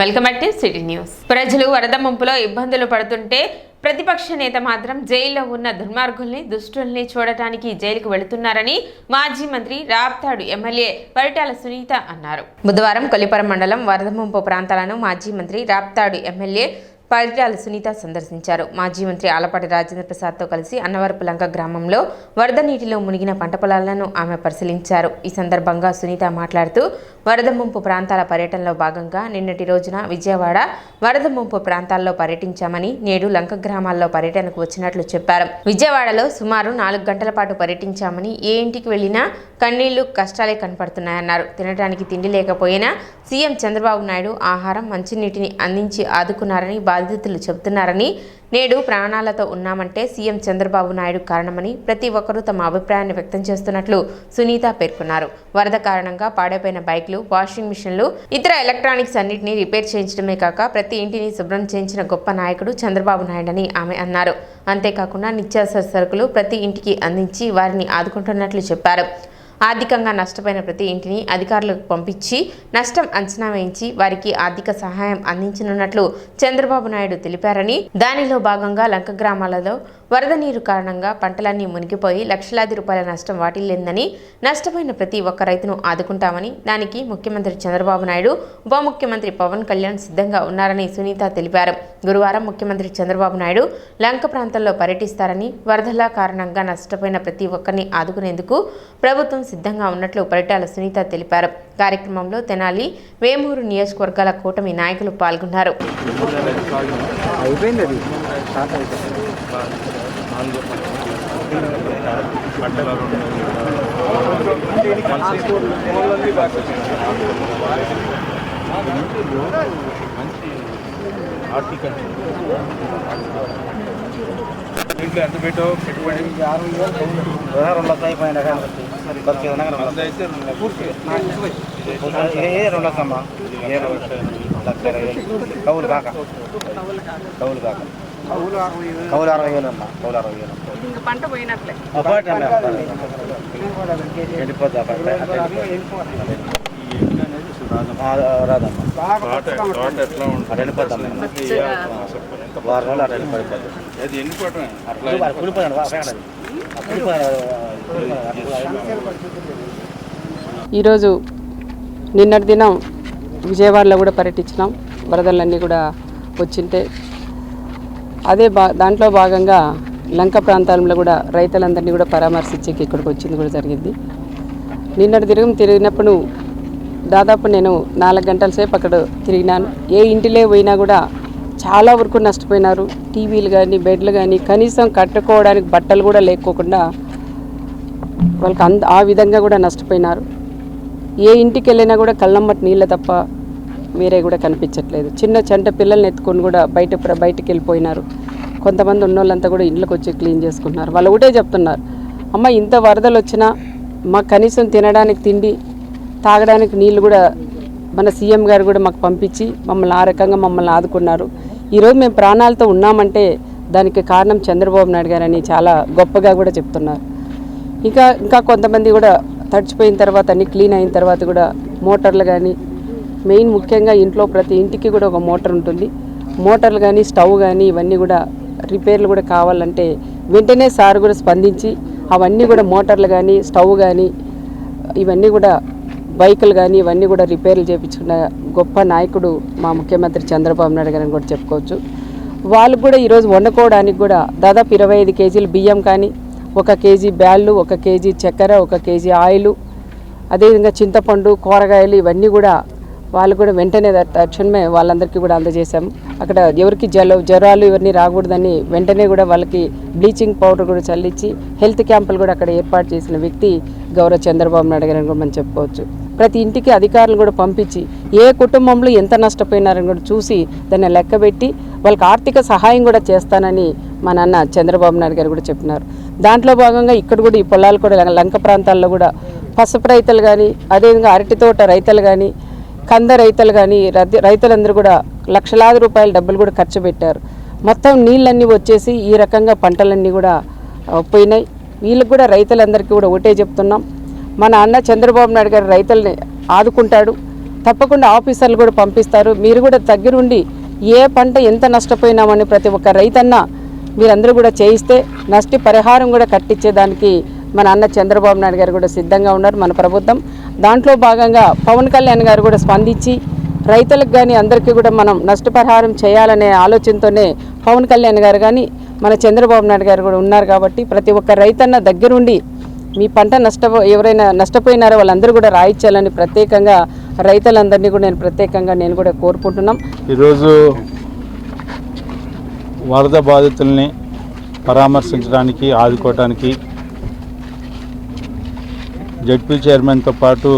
Welcome back to city news. ప్రజలు వరద ముంపులో ఇబ్బందులు పడుతుంటే ప్రతిపక్ష నేత మాత్రం జైల్లో ఉన్న దుర్మార్గుల్ని దుష్టుల్ని చూడటానికి జైలుకు వెళుతున్నారని మాజీ మంత్రి రాప్తాడు ఎమ్మెల్యే పరిటాల సునీత అన్నారు. బుధవారం కొల్లిపర మండలం వరద ముంపు ప్రాంతాలను మాజీ మంత్రి రాప్తాడు ఎమ్మెల్యే పరిటాల సునీత సందర్శించారు. మాజీ మంత్రి ఆలపాటి రాజేంద్ర ప్రసాద్తో కలిసి అన్నవరపు లంక గ్రామంలో వరద నీటిలో మునిగిన పంట పొలాలను ఆమె పరిశీలించారు. ఈ సందర్భంగా సునీత మాట్లాడుతూ వరద ముంపు ప్రాంతాల పర్యటనలో భాగంగా నిన్నటి రోజున విజయవాడ వరద ముంపు ప్రాంతాల్లో పర్యటించామని, నేడు లంక గ్రామాల్లో పర్యటనకు వచ్చినట్లు చెప్పారు. విజయవాడలో సుమారు 4 గంటల పాటు పర్యటించామని, ఏ ఇంటికి వెళ్లినా కన్నీళ్లు కష్టాలే కనపడుతున్నాయన్నారు. తినడానికి తిండి లేకపోయినా సీఎం చంద్రబాబు నాయుడు ఆహారం, మంచినీటిని అందించి ఆదుకున్నారని బాధితులు చెబుతున్నారని, నేడు ప్రాణాలతో ఉన్నామంటే సీఎం చంద్రబాబు నాయుడు కారణమని ప్రతి ఒక్కరూ తమ అభిప్రాయాన్ని వ్యక్తం చేస్తున్నట్లు సునీత పేర్కొన్నారు. వరద కారణంగా పాడైపోయిన బైక్లు, వాషింగ్ మిషన్లు, ఇతర ఎలక్ట్రానిక్స్ అన్నింటినీ రిపేర్ చేయించడమే కాక ప్రతి ఇంటిని శుభ్రం చేయించిన గొప్ప నాయకుడు చంద్రబాబు నాయుడని ఆమె అన్నారు. అంతేకాకుండా నిత్యావసర సరుకులు ప్రతి ఇంటికి అందించి వారిని ఆదుకుంటున్నట్లు చెప్పారు. ఆర్థికంగా నష్టపోయిన ప్రతి ఇంటిని అధికారులకు పంపించి నష్టం అంచనా వేయించి వారికి ఆర్థిక సహాయం అందించనున్నట్లు చంద్రబాబు నాయుడు తెలిపారని, దానిలో భాగంగా లంక గ్రామాలలో వరద నీరు కారణంగా పంటలన్నీ మునిగిపోయి లక్షలాది రూపాయల నష్టం వాటిల్లిందని, నష్టపోయిన ప్రతి ఒక్క రైతును ఆదుకుంటామని, దానికి ముఖ్యమంత్రి చంద్రబాబు నాయుడు, ఉప ముఖ్యమంత్రి పవన్ కళ్యాణ్ సిద్ధంగా ఉన్నారని సునీత తెలిపారు. గురువారం ముఖ్యమంత్రి చంద్రబాబు నాయుడు లంక ప్రాంతంలో పర్యటిస్తారని, వరదల కారణంగా నష్టపోయిన ప్రతి ఒక్కరిని ఆదుకునేందుకు ప్రభుత్వం సిద్ధంగా ఉన్నట్లు పరిటాల సునీత తెలిపారు. కార్యక్రమంలో తెనాలి, వేమూరు నియోజకవర్గాల కూటమి నాయకులు పాల్గొన్నారు. ఇంట్లో ఎంత పెట్టావు పెట్టుబడి 2 లక్షలు అయిపోయినా రెండు లక్షమ్మా కవులు కాక కవులు 60,000 అమ్మా, కవులు 60,000 పంట పోయినట్లే వెళ్ళిపోద్ది. రాదమ్మా వెళ్ళిపోద్దాం, 6 రోజులు అట్లా వెళ్ళిపోతుంది. ఈరోజు నిన్నటి దినం విజయవాడలో కూడా పర్యటించినాం. వరదలన్నీ కూడా వచ్చింటే అదే దాంట్లో భాగంగా లంక ప్రాంతాలలో కూడా రైతులందరినీ కూడా పరామర్శించేకి ఇక్కడికి వచ్చింది కూడా జరిగింది. నిన్నటి తిరిగినప్పుడు దాదాపు నేను 4 గంటల సేపు అక్కడ తిరిగినాను. ఏ ఇంటిలో పోయినా కూడా చాలా వరకు నష్టపోయినారు. టీవీలు కానీ, బెడ్లు కానీ, కనీసం కట్టుకోవడానికి బట్టలు కూడా లేకోకుండా వాళ్ళకి ఆ విధంగా కూడా నష్టపోయినారు. ఏ ఇంటికి వెళ్ళినా కూడా కళ్ళమ్మటి నీళ్ళ తప్ప వేరే కూడా కనిపించట్లేదు. చిన్న చంట పిల్లల్ని ఎత్తుకొని కూడా బయటికి వెళ్ళిపోయినారు. కొంతమంది ఉన్నోళ్ళంతా కూడా ఇంట్లోకి వచ్చి క్లీన్ చేసుకున్నారు. వాళ్ళు ఒకటే చెప్తున్నారు, అమ్మ ఇంత వరదలు వచ్చినా మాకు కనీసం తినడానికి తిండి, తాగడానికి నీళ్ళు కూడా మన సీఎం గారు కూడా మాకు పంపించి మమ్మల్ని ఆ రకంగా మమ్మల్ని ఆదుకున్నారు. ఈరోజు మేము ప్రాణాలతో ఉన్నామంటే దానికి కారణం చంద్రబాబు నాయుడు గారని చాలా గొప్పగా కూడా చెప్తున్నారు. ఇంకా కొంతమంది కూడా తడిచిపోయిన తర్వాత అన్ని క్లీన్ అయిన తర్వాత కూడా మోటార్లు కానీ, మెయిన్ ముఖ్యంగా ఇంట్లో ప్రతి ఇంటికి కూడా ఒక మోటార్ ఉంటుంది. మోటార్లు కానీ, స్టవ్ కానీ ఇవన్నీ కూడా రిపేర్లు కూడా కావాలంటే వెంటనే సార్ కూడా స్పందించి అవన్నీ కూడా మోటార్లు కానీ, స్టవ్ కానీ, ఇవన్నీ కూడా బైకులు కానీ ఇవన్నీ కూడా రిపేర్లు చేయించుకున్న గొప్ప నాయకుడు మా ముఖ్యమంత్రి చంద్రబాబు నాయుడు గారిని కూడా చెప్పుకోవచ్చు. వాళ్ళు కూడా ఈరోజు వండుకోవడానికి కూడా దాదాపు 25 కేజీలు బియ్యం కానీ, 1 కేజీ బ్యాళ్ళు, 1 కేజీ చక్కెర, 1 కేజీ ఆయిల్, అదేవిధంగా చింతపండు, కూరగాయలు ఇవన్నీ కూడా వాళ్ళు కూడా వెంటనే తక్షణమే వాళ్ళందరికీ కూడా అందజేశాము. అక్కడ ఎవరికి జ్వరాలు ఇవన్నీ రాకూడదని వెంటనే కూడా వాళ్ళకి బ్లీచింగ్ పౌడర్ కూడా చల్లించి హెల్త్ క్యాంపులు కూడా అక్కడ ఏర్పాటు చేసిన వ్యక్తి గౌరవ చంద్రబాబు నాయుడు గారిని కూడా మనం చెప్పుకోవచ్చు. ప్రతి ఇంటికి అధికారులు కూడా పంపించి ఏ కుటుంబంలో ఎంత నష్టపోయినారని కూడా చూసి దాన్ని లెక్కబెట్టి వాళ్ళకి ఆర్థిక సహాయం కూడా చేస్తానని మా నాన్న చంద్రబాబు నాయుడు గారు కూడా చెప్పినారు. దాంట్లో భాగంగా ఇక్కడ కూడా ఈ పొలాలు కూడా లంక ప్రాంతాల్లో కూడా పసుపు రైతులు కానీ, అదేవిధంగా అరటి తోట రైతులు కానీ, కంద రైతులు కానీ, రైతులందరూ కూడా లక్షలాది రూపాయల డబ్బులు కూడా ఖర్చు పెట్టారు. మొత్తం నీళ్ళన్నీ వచ్చేసి ఈ రకంగా పంటలన్నీ కూడా పోయినాయి. వీళ్ళకి కూడా రైతులందరికీ కూడా ఒకటే చెప్తున్నాం, మన అన్న చంద్రబాబు నాయుడు గారు రైతుల్ని ఆదుకుంటాడు. తప్పకుండా ఆఫీసర్లు కూడా పంపిస్తారు. మీరు కూడా దగ్గరుండి ఏ పంట ఎంత నష్టపోయినామని ప్రతి ఒక్క రైతన్న మీరందరూ కూడా చేయిస్తే నష్టపరిహారం కూడా కట్టించేదానికి మన అన్న చంద్రబాబు నాయుడు గారు కూడా సిద్ధంగా ఉన్నారు, మన ప్రభుత్వం. దాంట్లో భాగంగా పవన్ కళ్యాణ్ గారు కూడా స్పందించి రైతులకు కానీ అందరికీ కూడా మనం నష్టపరిహారం చేయాలనే ఆలోచనతోనే పవన్ కళ్యాణ్ గారు కానీ మన చంద్రబాబు నాయుడు గారు కూడా ఉన్నారు. కాబట్టి ప్రతి ఒక్క రైతన్న దగ్గరుండి మీ పంట ఎవరైనా నష్టపోయినారో వాళ్ళందరూ కూడా రాయించాలని ప్రత్యేకంగా రైతులందరినీ కూడా నేను కూడా కోరుకుంటున్నాం. ఈరోజు వరద బాధితుల్ని పరామర్శించడానికి ఆదుకోవటానికి జడ్పీ చైర్మన్తో పాటు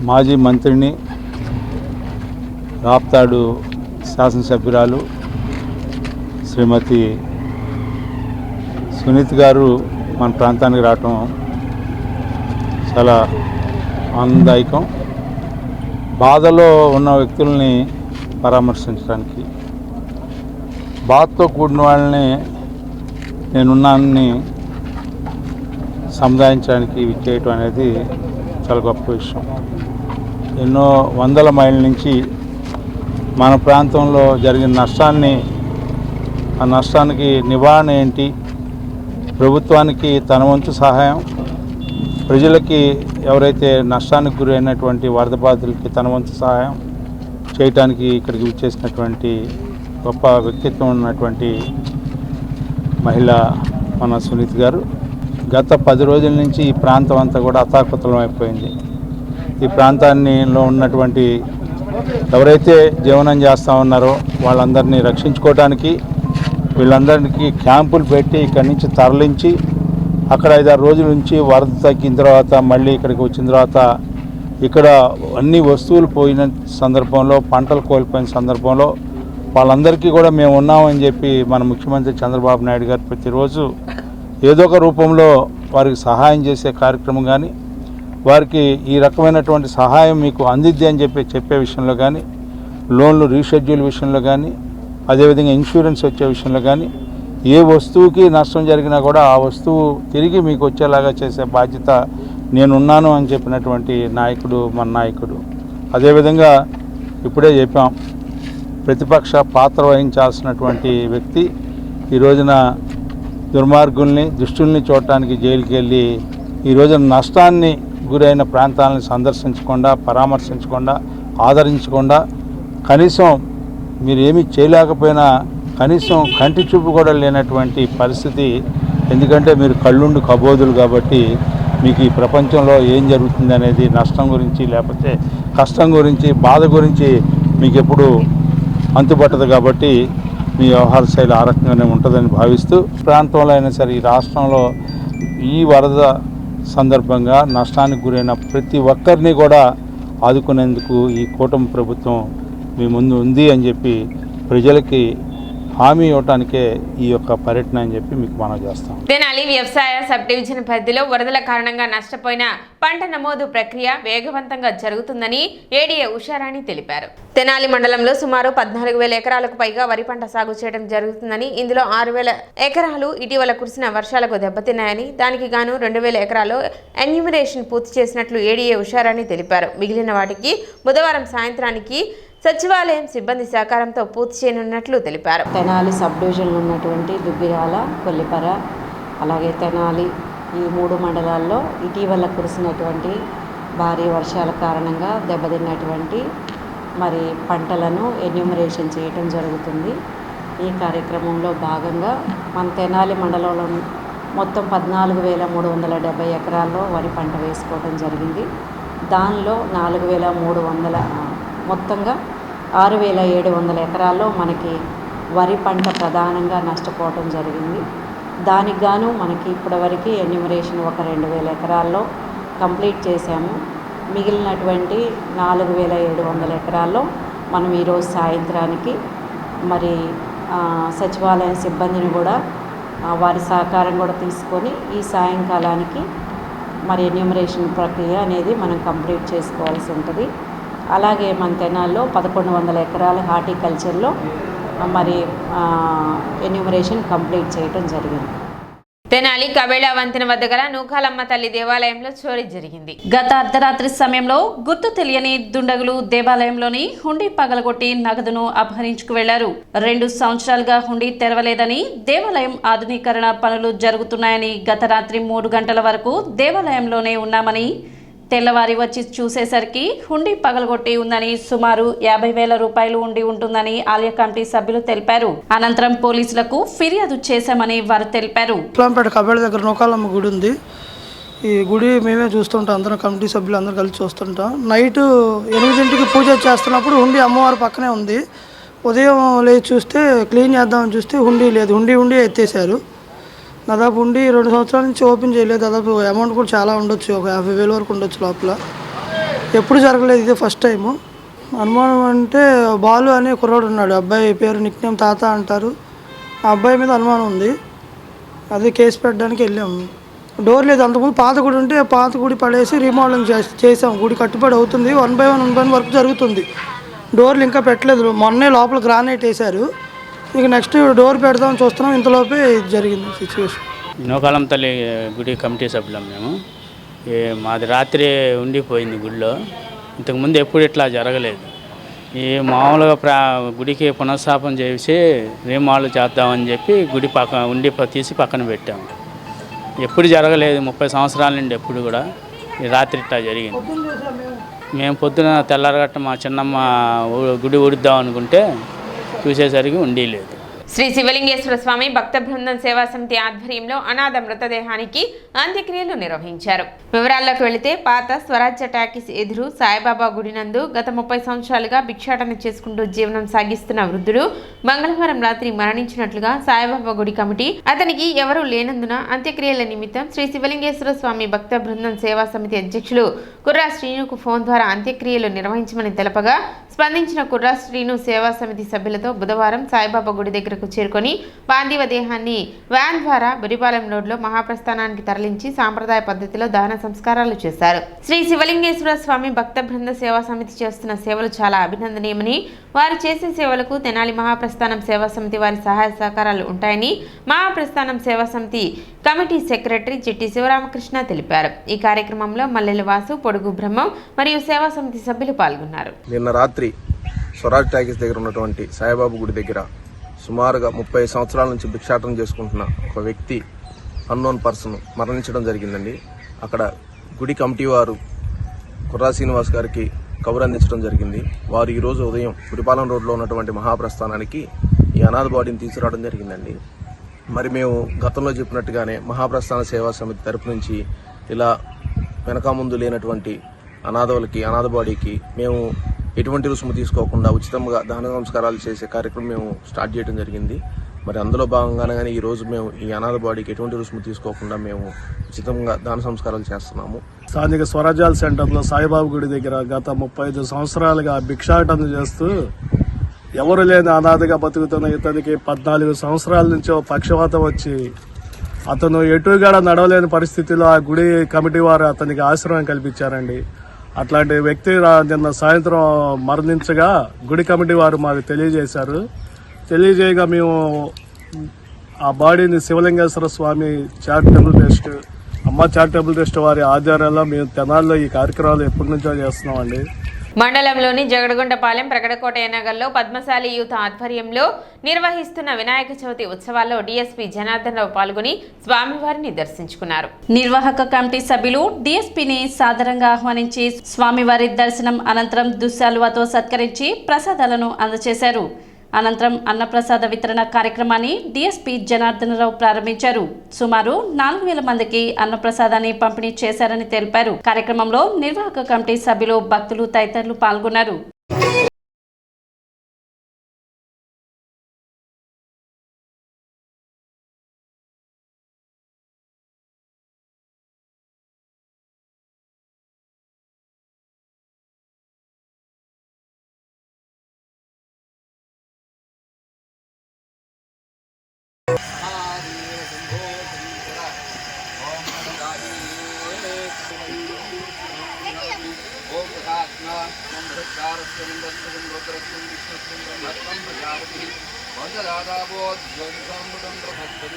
మాజీ మంత్రిని రాప్తాడు శాసనసభ్యురాలు శ్రీమతి సునీత్ గారు మన ప్రాంతానికి రావటం చాలా ఆనందదాయకం. బాధలో ఉన్న వ్యక్తుల్ని పరామర్శించడానికి, బాధతో కూడిన వాళ్ళని నేనున్నానని సముదాయించడానికి విచ్చేయటం అనేది చాలా గొప్ప విషయం. ఎన్నో వందల మైళ్ళ నుంచి మన ప్రాంతంలో జరిగిన నష్టాన్ని, ఆ నష్టానికి నివారణ ఏంటి, ప్రభుత్వానికి తన వంతు సహాయం, ప్రజలకి ఎవరైతే నష్టానికి గురైనటువంటి వరద బాధితులకి తన వంతు సహాయం చేయటానికి ఇక్కడికి విచ్చేసినటువంటి గొప్ప వ్యక్తిత్వం ఉన్నటువంటి మహిళ మన సునీత్ గారు. గత 10 రోజుల నుంచి ఈ ప్రాంతం అంతా కూడా అతాకుతలం అయిపోయింది. ఈ ప్రాంతాల్లో ఉన్నటువంటి ఎవరైతే జీవనం చేస్తూ ఉన్నారో వాళ్ళందరినీ రక్షించుకోవడానికి వీళ్ళందరికీ క్యాంపులు పెట్టి ఇక్కడి నుంచి తరలించి అక్కడ 5-6 రోజుల నుంచి వరద తగ్గిన తర్వాత మళ్ళీ ఇక్కడికి వచ్చిన తర్వాత ఇక్కడ అన్ని వస్తువులు పోయిన సందర్భంలో, పంటలు కోల్పోయిన సందర్భంలో వాళ్ళందరికీ కూడా మేము ఉన్నామని చెప్పి మన ముఖ్యమంత్రి చంద్రబాబు నాయుడు గారు ప్రతిరోజు ఏదో ఒక రూపంలో వారికి సహాయం చేసే కార్యక్రమం కానీ, వారికి ఈ రకమైనటువంటి సహాయం మీకు అందిద్ది అని చెప్పే విషయంలో కానీ, లోన్లు రీషెడ్యూల్ విషయంలో కానీ, అదేవిధంగా ఇన్సూరెన్స్ వచ్చే విషయంలో కానీ, ఏ వస్తువుకి నష్టం జరిగినా కూడా ఆ వస్తువు తిరిగి మీకు వచ్చేలాగా చేసే బాధ్యత నేనున్నాను అని చెప్పినటువంటి నాయకుడు మన నాయకుడు. అదేవిధంగా ఇప్పుడే చెప్పాం, ప్రతిపక్ష పాత్ర వహించాల్సినటువంటి వ్యక్తి ఈ రోజున దుర్మార్గుల్ని, దుష్టుల్ని చూడటానికి జైలుకి వెళ్ళి ఈ రోజున నష్టాన్ని గురైన ప్రాంతాలను సందర్శించకుండా, పరామర్శించకుండా, ఆదరించకుండా, కనీసం మీరు ఏమీ చేయలేకపోయినా కనీసం కంటి చూపు కూడా లేనటువంటి పరిస్థితి. ఎందుకంటే మీరు కళ్ళుండి కబోదులు కాబట్టి మీకు ఈ ప్రపంచంలో ఏం జరుగుతుంది అనేది నష్టం గురించి, లేకపోతే కష్టం గురించి, బాధ గురించి మీకు ఎప్పుడు అంతుపట్టదు. కాబట్టి మీ వ్యవహార శైలి ఆ రకంగానే ఉంటుందని భావిస్తూ, ప్రాంతంలో అయినా సరే ఈ రాష్ట్రంలో ఈ వరద సందర్భంగా నష్టానికి గురైన ప్రతి ఒక్కరిని కూడా ఆదుకునేందుకు ఈ కూటమి ప్రభుత్వం మీ ముందు ఉంది అని చెప్పి ప్రజలకి హామీ ఇవ్వటానికే ఈ యొక్క పర్యటన అని చెప్పి మీకు మనం చేస్తాం. తెనాలి వ్యవసాయ సబ్ డివిజన్ పరిధిలో వరదల కారణంగా నష్టపోయిన పంట నమోదు ప్రక్రియ వేగవంతంగా జరుగుతుందని ఏడీఏ ఉషారాణి తెలిపారు. తెనాలి మండలంలో సుమారు 14,000 ఎకరాలకు పైగా వరి పంట సాగు చేయడం జరుగుతుందని, ఇందులో 6,000 ఎకరాలు ఇటీవల కురిసిన వర్షాలకు దెబ్బతిన్నాయని, దానికి గాను 2,000 ఎకరాల్లో ఎన్యూమరేషన్ పూర్తి చేసినట్లు ఏడీఏ ఉషారాణి తెలిపారు. మిగిలిన వాటికి బుధవారం సాయంత్రానికి సచివాలయం సిబ్బంది సహకారంతో పూర్తి చేయనున్నట్లు తెలిపారు. తెనాలి సబ్ డివిజన్లో ఉన్నటువంటి దుగ్గిరాల, కొల్లిపర, అలాగే తెనాలి ఈ 3 మండలాల్లో ఇటీవల కురిసినటువంటి భారీ వర్షాల కారణంగా దెబ్బతిన్నటువంటి మరి పంటలను ఎన్యూమరేషన్ చేయటం జరుగుతుంది. ఈ కార్యక్రమంలో భాగంగా మన తెనాలి మండలంలో మొత్తం 14,370 ఎకరాల్లో వరి పంట వేసుకోవడం జరిగింది. దానిలో 4,300 మొత్తంగా 6,700 ఎకరాల్లో మనకి వరి పంట ప్రధానంగా నష్టపోవటం జరిగింది. దానికి గాను మనకి ఇప్పటివరకు ఎన్యూమరేషన్ ఒక 2,000 ఎకరాల్లో కంప్లీట్ చేశాము. మిగిలినటువంటి 4,700 ఎకరాల్లో మనం ఈరోజు సాయంత్రానికి మరి సచివాలయం సిబ్బందిని కూడా వారి సహకారం కూడా తీసుకొని ఈ సాయంకాలానికి మరి ఎన్యూమరేషన్ ప్రక్రియ అనేది మనం కంప్లీట్ చేసుకోవాల్సి ఉంటుంది. అలాగే మన తెనాల్లో 1,100 ఎకరాల హార్టికల్చర్లో మరి ఎన్యూమరేషన్ కంప్లీట్ చేయడం జరిగింది. తెనాలి కబేళా వంతెన వద్ద గల నూకాలమ్మ తల్లి దేవాలయంలో చోరీ జరిగింది. గత అర్ధరాత్రి సమయంలో గుర్తు తెలియని దుండగులు దేవాలయంలోని హుండీ పగలగొట్టి నగదును అపహరించుకు వెళ్లారు. 2 సంవత్సరాలుగా హుండీ తెరవలేదని, దేవాలయం ఆధునీకరణ పనులు జరుగుతున్నాయని, గత రాత్రి 3 గంటల వరకు దేవాలయంలోనే ఉన్నామని, తెల్లవారి వచ్చి చూసేసరికి హుండీ పగలగొట్టి ఉందని, సుమారు 50,000 రూపాయలు ఉండి ఉంటుందని ఆలయ కమిటీ సభ్యులు తెలిపారు. అనంతరం పోలీసులకు ఫిర్యాదు చేశామని వారు తెలిపారు. ఇస్లాంపేట కబేళ దగ్గర నూకాలమ్మ గుడి ఉంది. ఈ గుడి మేమే చూస్తుంటాం, అందరం కమిటీ సభ్యులు అందరూ కలిసి చూస్తుంటాం. నైట్ 8 పూజ చేస్తున్నప్పుడు హుండీ అమ్మవారి పక్కనే ఉంది. ఉదయం లేచి చూస్తే క్లీన్ చేద్దామని చూస్తే హుండీ లేదు. హుండీ ఎత్తేసారు. దాదాపు ఉండి 2 సంవత్సరాల నుంచి ఓపెన్ చేయలేదు. దాదాపు అమౌంట్ కూడా చాలా ఉండొచ్చు, ఒక 50,000 వరకు ఉండొచ్చు లోపల. ఎప్పుడు జరగలేదు, ఇదే ఫస్ట్ టైము. అనుమానం అంటే బాలు అనే కుర్రాడు ఉన్నాడు, అబ్బాయి పేరు నిక్నేమ్ తాత అంటారు. ఆ అబ్బాయి మీద అనుమానం ఉంది. అదే కేసు పెట్టడానికి వెళ్ళాము. డోర్ లేదు. అంతకుముందు పాత గుడి ఉంటే పాత గుడి పడేసి రీమోడలింగ్ చేసాం. గుడి కట్టుబడి అవుతుంది, 1 by 1 వర్క్ జరుగుతుంది. డోర్లు ఇంకా పెట్టలేదు. మొన్నే లోపల గ్రానైట్ వేశారు. ఇక నెక్స్ట్ డోర్ పెడదామని చూస్తున్నాం. ఇంతలోపే జరిగింది సిచ్యువేషన్. నూకాలమ్మ తల్లి గుడి కమిటీ సభ్యులం మేము. మాది రాత్రి ఉండిపోయింది గుడిలో. ఇంతకుముందు ఎప్పుడు ఇట్లా జరగలేదు. ఈ మామూలుగా గుడికి పునఃస్థాపన చేసి రీమాలు చేద్దామని చెప్పి గుడి ఉండి తీసి పక్కన పెట్టాము. ఎప్పుడు జరగలేదు, 30 సంవత్సరాల నుండి ఎప్పుడు కూడా. ఈ రాత్రి ఇట్లా జరిగింది. మేము పొద్దున తెల్లారగట్ట మా చిన్నమ్మ గుడి ఊడిద్దాం అనుకుంటే చూసేసరికి ఉండి లేదు. శ్రీ శివలింగేశ్వర స్వామి భక్త బృందం సేవా సమితి ఆధ్వర్యంలో అనాథ మృతదేహానికి అంత్యక్రియలు నిర్వహించారు. వివరాల్లోకి వెళితే పాత స్వరాజ్య టాకీస్ ఎదురు సాయిబాబా గుడి నందు గత 30 సంవత్సరాలుగా భిక్షాటన చేసుకుంటూ జీవనం సాగిస్తున్న వృద్ధుడు మంగళవారం రాత్రి మరణించినట్లుగా సాయిబాబా గుడి కమిటీ అతనికి ఎవరూ లేనందున అంత్యక్రియల నిమిత్తం శ్రీ శివలింగేశ్వర స్వామి భక్త బృందం సేవా సమితి అధ్యక్షులు కుర్రా శ్రీనుకు ఫోన్ ద్వారా అంత్యక్రియలు నిర్వహించమని తెలపగా స్పందించిన కుర్రా శ్రీను సేవా సమితి సభ్యులతో బుధవారం సాయిబాబా గుడి దగ్గరకు చేరుకొని పార్థివ దేహాన్ని వ్యాన్ ద్వారా బురిపాలెం రోడ్లో మహాప్రస్థానానికి తరలించి సాంప్రదాయ పద్ధతిలో దహన సంస్కారాలు చేశారు. శ్రీ శివలింగేశ్వర స్వామి భక్త బృంద సేవా సమితి చేస్తున్న సేవలు చాలా అభినందనీయమని, వారు చేసే సేవలకు తెనాలి మహాప్రస్థానం సేవా సమితి వారి సహాయ సహకారాలు ఉంటాయని మహాప్రస్థానం సేవా సమితి కమిటీ సెక్రటరీ చిట్టి శివరామకృష్ణ తెలిపారు. ఈ కార్యక్రమంలో మల్లెల వాసు, పొడుగు బ్రహ్మం మరియు సేవా సమితి సభ్యులు పాల్గొన్నారు. నిన్న రాత్రి స్వరాజ్ టాకీస్ దగ్గర ఉన్నటువంటి సాయిబాబు గుడి దగ్గర సుమారుగా 30 సంవత్సరాల నుంచి భిక్షాటన చేసుకుంటున్న ఒక వ్యక్తి, అన్నోన్ పర్సన్ మరణించడం జరిగిందండి. అక్కడ గుడి కమిటీ వారు కుర్రా శ్రీనివాస్ గారికి కబురు అందించడం జరిగింది. వారు ఈరోజు ఉదయం పురిపాలెం రోడ్లో ఉన్నటువంటి మహాప్రస్థానానికి ఈ అనాథ బాడీని తీసుకురావడం జరిగిందండి. మరి మేము గతంలో చెప్పినట్టుగానే మహాప్రస్థాన సేవా సమితి తరపు నుంచి ఇలా వెనక ముందు లేనటువంటి అనాథ బాడీకి మేము ఎటువంటి రుసుము తీసుకోకుండా ఉచితంగా దహన సంస్కారాలు చేసే కార్యక్రమం మేము స్టార్ట్ చేయడం జరిగింది. మరి అందులో భాగంగానే ఈరోజు మేము ఈ అనాథ బాడీకి ఎటువంటి రుసుము తీసుకోకుండా మేము ఉచితంగా దహన సంస్కారాలు చేస్తున్నాము. స్థానిక స్వరాజ్యాల సెంటర్లో సాయిబాబు గుడి దగ్గర గత 35 సంవత్సరాలుగా భిక్షాటన చేస్తూ ఎవరు లేని అనాథగా బతుకుతున్న ఇతనికి 14 సంవత్సరాల నుంచి పక్షవాతం వచ్చి అతను ఎటుగా నడవలేని పరిస్థితిలో ఆ గుడి కమిటీ వారు అతనికి ఆశ్రయం కల్పించారండి. అట్లాంటి వ్యక్తి నిన్న సాయంత్రం మరణించగా గుడి కమిటీ వారు మాకు తెలియజేశారు. తెలియజేయగా మేము ఆ బాడీని శివలింగేశ్వర స్వామి చారిటబుల్ ట్రస్ట్, అమ్మ చారిటబుల్ ట్రస్ట్ వారి ఆధ్వర్యంలో మేము తెనాల్లో ఈ కార్యక్రమాలు ఎప్పటి నుంచో చేస్తున్నామండి. మండలంలోని జగడగొండపాలెం ప్రగడకోటయ్య నగర్లో పద్మశాలి యూత్ ఆధ్వర్యంలో నిర్వహిస్తున్న వినాయక చవితి ఉత్సవాల్లో డీఎస్పీ జనార్దన్ రావు పాల్గొని స్వామివారిని దర్శించుకున్నారు. నిర్వాహక కమిటీ సభ్యులు డీఎస్పీని సాదరంగా ఆహ్వానించి స్వామివారి దర్శనం అనంతరం దుశ్శాలువతో సత్కరించి ప్రసాదాలను అందజేశారు. అనంతరం అన్నప్రసాద వితరణ కార్యక్రమాన్ని డీఎస్పీ జనార్దన్ రావు ప్రారంభించారు. సుమారు 4,000 మందికి అన్నప్రసాదాన్ని పంపిణీ చేశారని తెలిపారు. కార్యక్రమంలో నిర్వాహక కమిటీ సభ్యులు, భక్తులు తదితరులు పాల్గొన్నారు. వందరాదాబోధ్యోం సంబుడం ప్రభక్తి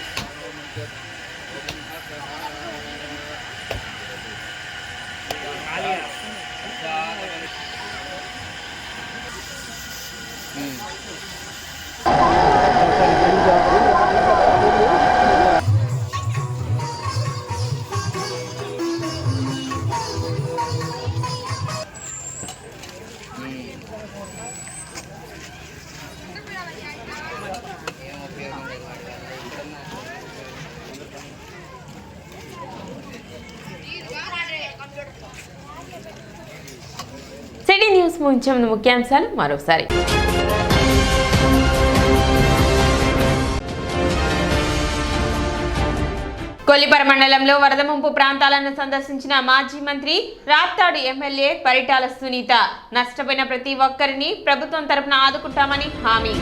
సిటీ న్యూస్ ముగించే ముందు ముఖ్యాంశాలు మరోసారి. కొల్లిపర మండలంలో వరద ముంపు ప్రాంతాలను సందర్శించిన మాజీ మంత్రి రాప్తాడు ఎమ్మెల్యే పరిటాల సునీత. నష్టపోయిన ప్రతి ఒక్కరిని ప్రభుత్వం తరపున ఆదుకుంటామని హామీ.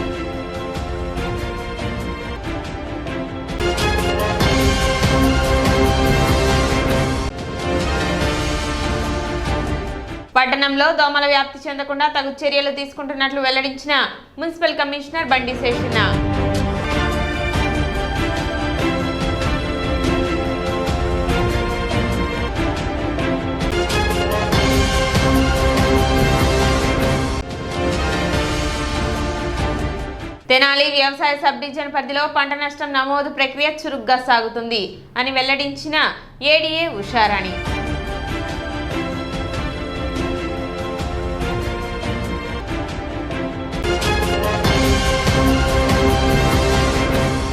పట్టణంలో దోమల వ్యాప్తి చెందకుండా తగు చర్యలు తీసుకుంటున్నట్లు వెల్లడించిన మున్సిపల్ కమిషనర్ బండి శేషన్న. తెనాలి వ్యవసాయ సబ్ డివిజన్ పరిధిలో పంట నష్టం నమోదు ప్రక్రియ చురుగ్గా సాగుతుంది అని వెల్లడించిన ఏడీఏ ఉషారాణి.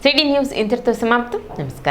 సిటీ న్యూస్ ఇంతటితో సమాప్తం. నమస్కారం.